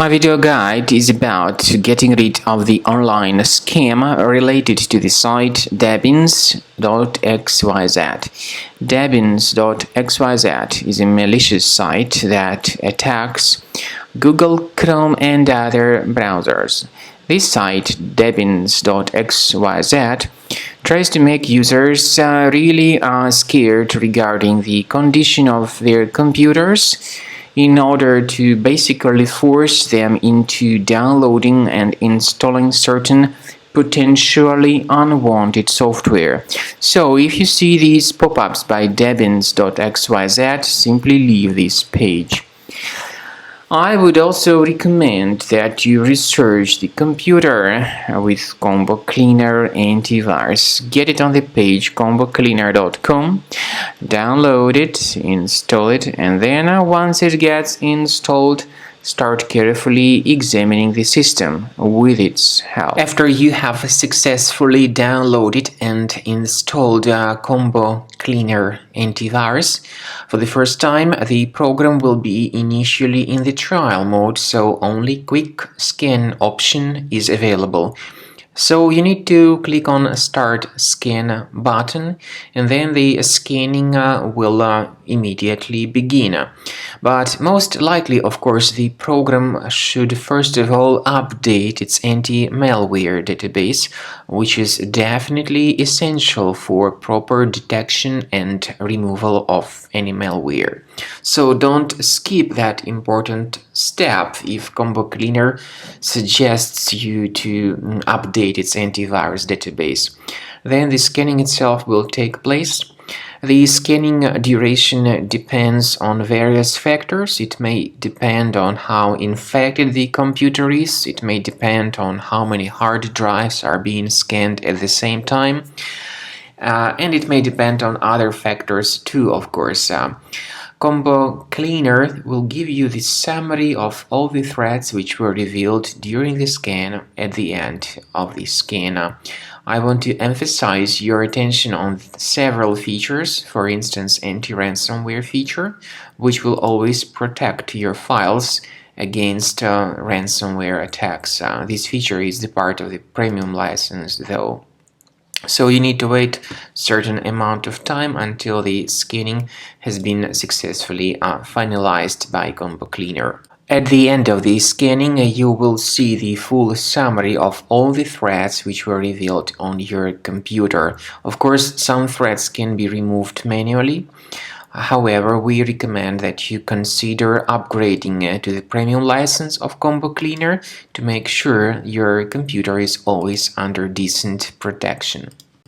My video guide is about getting rid of the online scam related to the site Dabins.xyz. Dabins.xyz is a malicious site that attacks Google Chrome and other browsers. This site, Dabins.xyz, tries to make users really scared regarding the condition of their computers in order to basically force them into downloading and installing certain potentially unwanted software. So if you see these pop-ups by Dabins.xyz, simply leave this page. I would also recommend that you research the computer with Combo Cleaner antivirus. Get it on the page combocleaner.com, download it, install it, and then once it gets installed, start carefully examining the system with its help. After you have successfully downloaded and installed Combo Cleaner antivirus, for the first time the program will be initially in the trial mode, so only quick scan option is available. So you need to click on Start Scan button, and then the scanning will immediately begin. But most likely, of course, the program should first of all update its anti-malware database, which is definitely essential for proper detection and removal of any malware. So don't skip that important step if Combo Cleaner suggests you to update its antivirus database. Then the scanning itself will take place. The scanning duration depends on various factors. It may depend on how infected the computer is. It may depend on how many hard drives are being scanned at the same time. And it may depend on other factors too, of course. Combo Cleaner will give you the summary of all the threats which were revealed during the scan at the end of the scan. I want to emphasize your attention on several features, for instance anti-ransomware feature, which will always protect your files against ransomware attacks. This feature is the part of the premium license though. So you need to wait a certain amount of time until the scanning has been successfully finalized by Combo Cleaner. At the end of the scanning, you will see the full summary of all the threats which were revealed on your computer. Of course, some threats can be removed manually. However, we recommend that you consider upgrading to the premium license of Combo Cleaner to make sure your computer is always under decent protection.